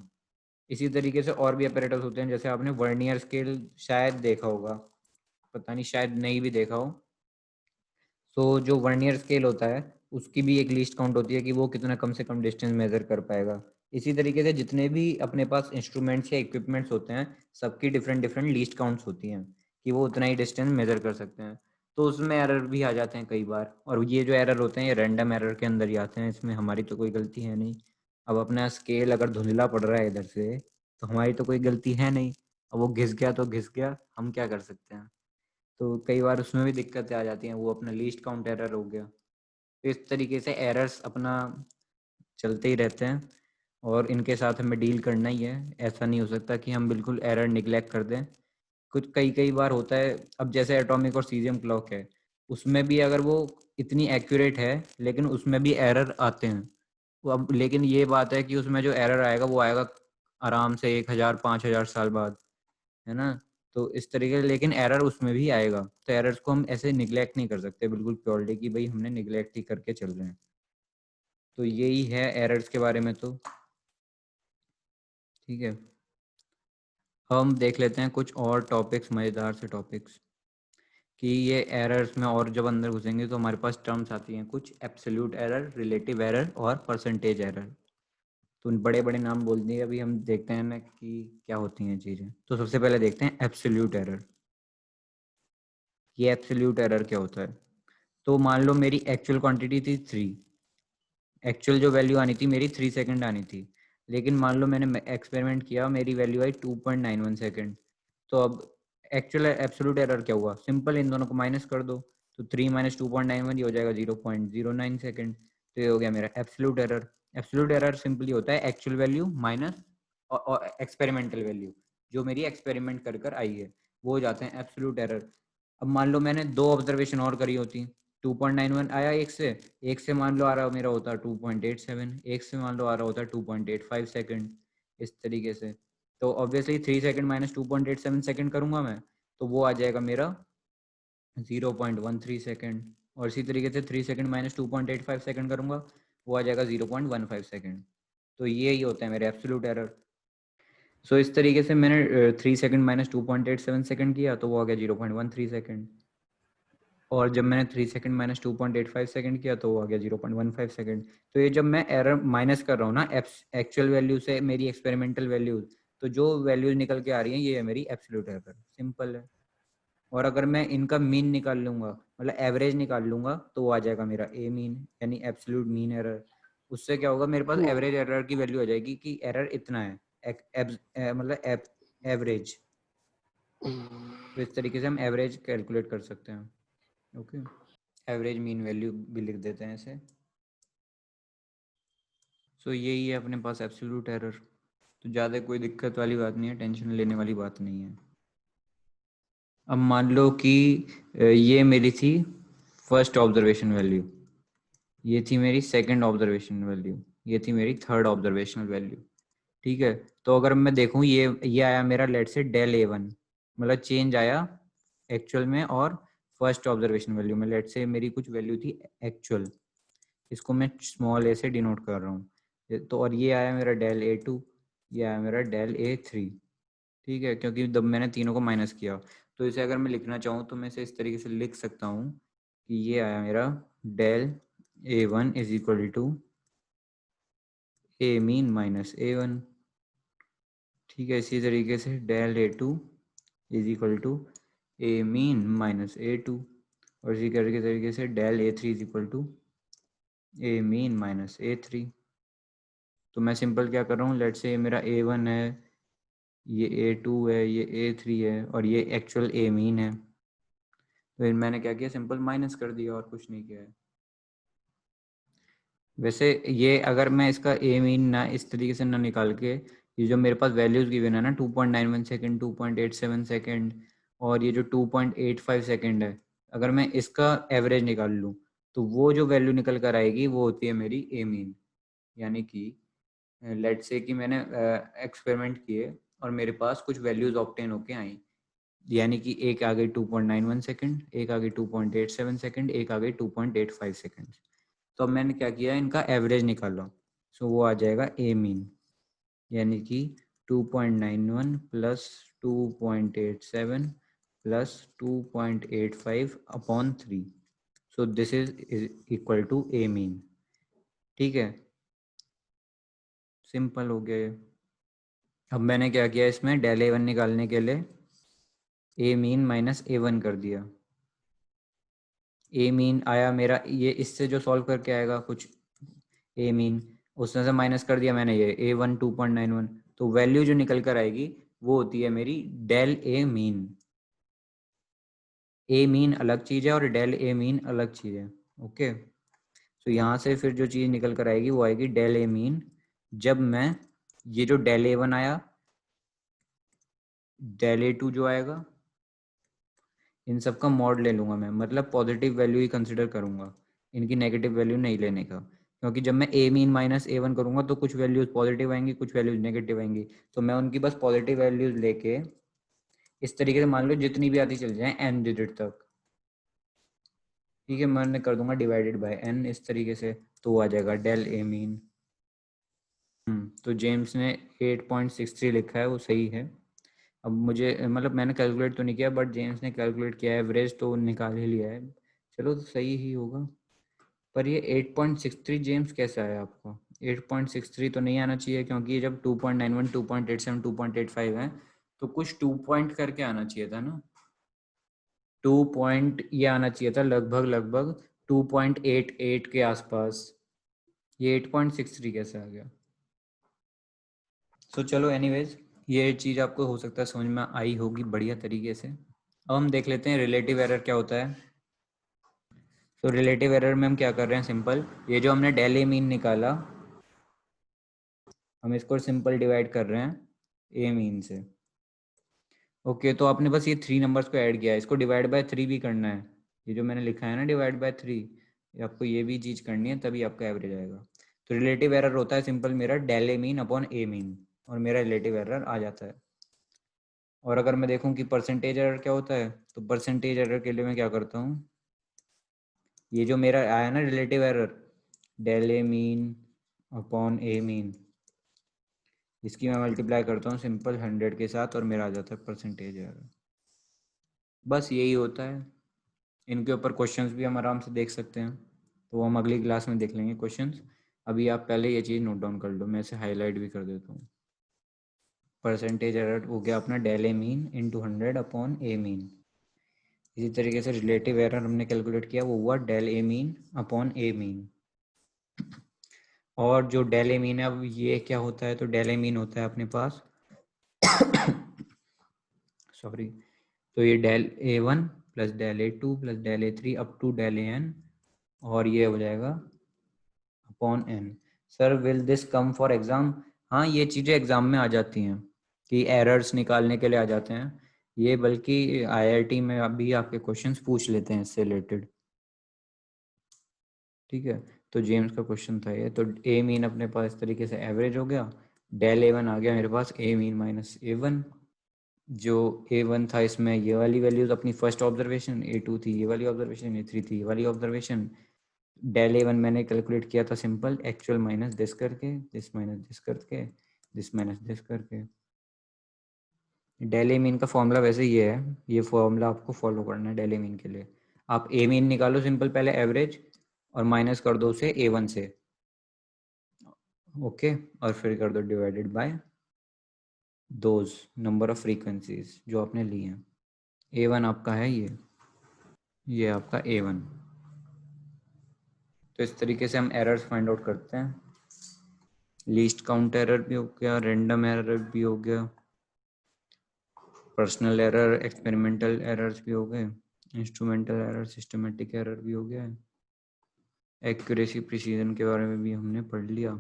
इसी तरीके से और भी अपैरेटस होते हैं, जैसे आपने वर्नियर स्केल शायद देखा होगा, पता नहीं शायद नहीं भी देखा हो। तो जो वर्नियर स्केल होता है उसकी भी एक लीस्ट काउंट होती है कि वो कितना कम से कम डिस्टेंस मेजर कर पाएगा। इसी तरीके से जितने भी अपने पास इंस्ट्रूमेंट्स या इक्विपमेंट्स होते हैं सबकी डिफरेंट डिफरेंट लीस्ट काउंट्स होती हैं कि वो उतना ही डिस्टेंस मेजर कर सकते हैं। तो उसमें एरर भी आ जाते हैं कई बार, और ये जो एरर होते हैं ये रैंडम एरर के अंदर ही आते हैं, इसमें हमारी तो कोई गलती है नहीं। अब अपना स्केल अगर धुंधला पड़ रहा है इधर से तो हमारी तो कोई गलती है नहीं। अब वो घिस गया तो घिस गया, हम क्या कर सकते हैं। तो कई बार उसमें भी दिक्कतें आ जाती हैं, वो अपना लीस्ट काउंट एरर हो गया। तो इस तरीके से एरर्स अपना चलते ही रहते हैं और इनके साथ हमें डील करना ही है। ऐसा नहीं हो सकता कि हम बिल्कुल एरर निगलेक्ट कर दें। कुछ कई कई बार होता है, अब जैसे एटॉमिक और सीजियम क्लॉक है उसमें भी अगर वो इतनी एक्यूरेट है लेकिन उसमें भी एरर आते हैं। वो अब लेकिन ये बात है कि उसमें जो एरर आएगा वो आएगा आराम से 1000 5000 साल बाद, है ना। तो इस तरीके से लेकिन एरर उसमें भी आएगा, तो एरर्स को हम ऐसे निगलेक्ट नहीं कर सकते बिल्कुल प्योरली कि भाई हमने निगलेक्ट ही करके चल रहे हैं। तो यही है एरर्स के बारे में। तो ठीक है, हम देख लेते हैं कुछ और टॉपिक्स, मज़ेदार से टॉपिक्स कि ये एरर्स में और जब अंदर घुसेंगे तो हमारे पास टर्म्स आती हैं कुछ, एब्सोल्यूट एरर, रिलेटिव एरर और परसेंटेज एरर। तो बड़े बड़े नाम बोल दिए, अभी हम देखते हैं ना कि क्या होती हैं चीज़ें। तो सबसे पहले देखते हैं एब्सोल्यूट एरर। ये एब्सोल्यूट एरर क्या होता है। तो मान लो मेरी एक्चुअल क्वांटिटी थी 3, एक्चुअल जो वैल्यू आनी थी मेरी 3 सेकंड आनी थी, लेकिन मान लो मैंने एक्सपेरिमेंट किया मेरी वैल्यू आई 2.91 सेकंड। तो अब एक्चुअल एब्सोल्यूट एरर क्या हुआ, सिंपल इन दोनों को माइनस कर दो। तो 3 माइनस 2.91 ये हो जाएगा 0.09 सेकंड। तो ये हो गया मेरा absolute error. Absolute error simply होता है एक्चुअल वैल्यू माइनस और एक्सपेरिमेंटल वैल्यू जो मेरी एक्सपेरिमेंट कर कर आई है, वो हो जाते हैं एब्सोल्यूट एरर। अब मान लो मैंने 2 ऑब्जर्वेशन और करी होती, 2.91 आया एक से मान लो आ रहा मेरा होता 2.87, एक से मान लो आ रहा होता 2.85 सेकंड, इस तरीके से। तो ऑब्वियसली 3 सेकंड माइनस 2.87 सेकंड करूंगा मैं, तो वो आ जाएगा मेरा 0.13 सेकंड। और इसी तरीके से 3 सेकंड माइनस 2.85 सेकंड करूंगा, वो आ जाएगा 0.15 सेकंड। तो ये ही होता है मेरे एब्सोल्यूट एरर। सो इस तरीके से मैंने 3 सेकंड माइनस 2.87 सेकंड किया तो वो आ गया 0.13 सेकंड। और जब मैंने 3 सेकंड माइनस 2.85 सेकंड किया तो वो आ गया 0.15 सेकंड। तो ये जब मैं एरर माइनस कर रहा हूँ ना एक्चुअल वैल्यू से मेरी एक्सपेरिमेंटल वैल्यूज, तो जो वैल्यूज निकल के आ रही हैं ये है मेरी एब्सोल्यूट एरर, सिंपल है। और अगर मैं इनका मीन निकाल लूंगा, मतलब एवरेज निकाल लूंगा, तो वो आ जाएगा मेरा ए मीन, यानी एब्सोल्यूट मीन एरर। उससे क्या होगा, मेरे पास एवरेज एरर की वैल्यू आ जाएगी कि एरर इतना है, मतलब एवरेज। तो इस तरीके से हम एवरेज कैलकुलेट कर सकते हैं। ओके, एवरेज मीन वैल्यू भी लिख देते हैं इसे। सो यही है अपने पास एब्सोल्यूट एरर। तो ज़्यादा कोई दिक्कत वाली बात नहीं है, टेंशन लेने वाली बात नहीं है। अब मान लो कि ये मेरी थी फर्स्ट ऑब्जर्वेशन वैल्यू, ये थी मेरी सेकंड ऑब्जर्वेशन वैल्यू, ये थी मेरी थर्ड ऑब्जर्वेशनल वैल्यू। ठीक है, तो अगर मैं देखूं ये आया मेरा लेट से डेल A1, मतलब चेंज आया एक्चुअल में और फर्स्ट ऑब्जर्वेशन वैल्यू में। लेट से मेरी कुछ वैल्यू थी एक्चुअल, इसको मैं स्मॉल ए से डिनोट कर रहा हूँ। तो और ये आया मेरा डेल A2, ये आया मेरा डेल A3। ठीक है, क्योंकि जब मैंने तीनों को माइनस किया, तो इसे अगर मैं लिखना चाहूँ तो मैं इसे इस तरीके से लिख सकता हूँ कि ये आया मेरा del A1 is equal to A mean minus A1। ठीक है, इसी तरीके से del A2 is equal to A mean minus A2। और इसी तरीके से del A3 is equal to A mean minus A3। तो मैं सिंपल क्या कर रहा हूँ, लेट से ये मेरा A1 है, ये A2 है, ये A3 है और ये एक्चुअल ए मीन है। तो फिर मैंने क्या किया, सिंपल माइनस कर दिया और कुछ नहीं किया है। वैसे ये अगर मैं इसका ए मीन ना इस तरीके से ना निकाल के, ये जो मेरे पास वैल्यूज गिवन है ना 2.91 सेकंड, 2.87 सेकंड और ये जो 2.85 सेकंड है, अगर मैं इसका एवरेज निकाल लूँ तो वो जो वैल्यू निकल कर आएगी वो होती है मेरी ए मीन। यानी कि लेट से कि मैंने एक्सपेरिमेंट किए और मेरे पास कुछ वैल्यूज ऑब्टेन होके आई, यानी कि एक आ गई 2.91 सेकंड, एक आ गई 2.87 सेकंड, एक आ गई 2.85 सेकंड। तो अब मैंने क्या किया, इनका एवरेज निकाला। सो वो आ जाएगा ए मीन, यानी कि 2.91 plus 2.87 plus 2.85 upon 3। So this is equal to A mean. ठीक है, सिंपल हो गया ये। अब मैंने क्या किया, इसमें डेल ए वन निकालने के लिए ए मीन माइनस ए वन कर दिया। ए मीन आया मेरा, ये इससे जो सॉल्व करके आएगा कुछ ए मीन, उसमें से माइनस कर दिया मैंने ये ए वन 2.91, तो वैल्यू जो निकल कर आएगी वो होती है मेरी del A mean. A mean अलग चीज है और डेल ए मीन अलग चीज है। ओके, तो यहाँ से फिर जो चीज निकल कर आएगी वो आएगी डेल ए मीन, जब मैं ये जो डेल ए वन आया, डेल ए टू जो आएगा, इन सब का मॉड ले लूंगा मैं, मतलब पॉजिटिव वैल्यू ही कंसिडर करूंगा, इनकी नेगेटिव वैल्यू नहीं लेने का। क्योंकि जब मैं ए मीन माइनस ए वन करूंगा तो कुछ वैल्यूज पॉजिटिव आएंगी, कुछ वैल्यूज नेगेटिव आएंगी, तो मैं उनकी बस पॉजिटिव वैल्यूज लेके इस तरीके से मान लो जितनी भी आती चल जाए एन डिजिट तक। ठीक है, मैं कर दूंगा डिवाइडेड बाय एन इस तरीके से, तो वो आ जाएगा डेल ए मीन। तो जेम्स ने 8.63 लिखा है, वो सही है। अब मुझे मतलब मैंने कैलकुलेट तो नहीं किया, बट जेम्स ने कैलकुलेट किया है, एवरेज तो निकाल ही लिया है, चलो तो सही ही होगा। पर ये 8.63 जेम्स कैसे आया आपको? 8.63 तो नहीं आना चाहिए, क्योंकि ये जब 2.91 2.87 2.85 है तो कुछ 2 पॉइंट करके आना चाहिए था ना। 2 पॉइंट ये आना चाहिए था, लगभग लगभग 2.88 के आसपास। ये 8.63 कैसे आ गया? तो चलो एनीवेज, ये चीज़ आपको हो सकता है समझ में आई होगी बढ़िया तरीके से। अब हम देख लेते हैं रिलेटिव एरर क्या होता है। तो रिलेटिव एरर में हम क्या कर रहे हैं, सिंपल, ये जो हमने डेल ए मीन निकाला, हम इसको सिंपल डिवाइड कर रहे हैं ए मीन से। ओके, तो आपने बस ये 3 नंबर्स को ऐड किया है, इसको डिवाइड बाय 3 भी करना है। ये जो मैंने लिखा है ना डिवाइड बाय 3, आपको ये भी चीज़ करनी है, तभी आपका एवरेज आएगा। तो रिलेटिव एरर होता है सिंपल मेरा del A mean upon A mean, और मेरा रिलेटिव एरर आ जाता है। और अगर मैं देखूं कि परसेंटेज एरर क्या होता है, तो परसेंटेज एरर के लिए मैं क्या करता हूँ, ये जो मेरा आया ना relative error del A mean upon A mean, इसकी मैं मल्टीप्लाई करता हूँ सिंपल 100 के साथ, और मेरा आ जाता है परसेंटेज एरर। बस यही होता है। इनके ऊपर क्वेश्चंस भी हम आराम से देख सकते हैं, तो हम अगली क्लास में देख लेंगे क्वेश्चंस। अभी आप पहले ये चीज़ नोट डाउन कर लो, मैं इसे हाईलाइट भी कर देता हूँ। परसेंटेज एरर हो गया अपना del A mean into 100 upon A mean. इसी तरीके से रिलेटिव एरर हमने कैलकुलेट किया, वो हुआ del A mean upon A mean. और जो डेल ए मीन है, अब ये क्या होता है, तो डेल ए मीन होता है अपने पास सॉरी, तो ये del A one plus del A two plus del A three up to del A N, और ये हो जाएगा upon N. Sir will this come for exam? हाँ, ये चीज़ें एग्जाम में आ जाती हैं कि एरर्स निकालने के लिए आ जाते हैं ये, बल्कि आईआईटी में अभी आपके क्वेश्चंस पूछ लेते हैं इससे रिलेटेड। ठीक है, तो जेम्स का क्वेश्चन था ये। तो ए मीन अपने पास इस तरीके से एवरेज हो गया, डेल ए वन आ गया मेरे पास ए मीन माइनस ए वन। जो ए वन था इसमें ये वाली वैल्यूज अपनी फर्स्ट ऑब्जर्वेशन, ए टू थी ये वाली ऑब्जर्वेशन, ए थ्री थी ये वाली ऑब्जर्वेशन। डेल ए वन मैंने कैलकुलेट किया था सिंपल एक्चुअल माइनस दिस करके, दिस माइनस दिस करके, दिस माइनस दिस करके। डेल ए मीन का फॉर्मूला वैसे ये है, ये फॉर्मूला आपको फॉलो करना है डेल ए मीन के लिए। आप ए मीन निकालो सिंपल पहले एवरेज, और माइनस कर दो उसे ए वन से। ओके, और फिर कर दो divided by those number of frequencies जो आपने ली हैं। ए वन आपका है ये आपका ए वन। तो इस तरीके से हम एरर्स फाइंड आउट करते हैं। लीस्ट काउंट एरर भी हो गया, रैंडम एरर भी हो गया, पर्सनल एरर, एक्सपेरिमेंटल एरर्स भी हो गए, इंस्ट्रूमेंटल एरर, सिस्टमेटिक एरर भी हो गया, एक्यूरेसी प्रिसीजन के बारे में भी हमने पढ़ लिया,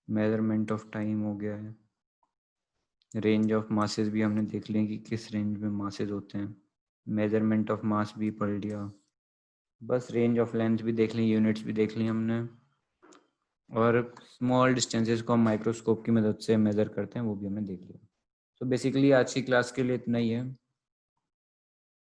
मेजरमेंट ऑफ टाइम हो गया है, रेंज ऑफ मासेस भी हमने देख लिया कि किस रेंज में मासेस होते हैं, मेजरमेंट ऑफ मास भी पढ़ लिया, बस रेंज ऑफ लेंथ भी देख ली, यूनिट्स भी देख ली हमने, और स्मॉल डिस्टेंसेस को हम माइक्रोस्कोप की मदद से मेजर करते हैं वो भी हमने देख लिया। तो बेसिकली आज की क्लास के लिए इतना ही है।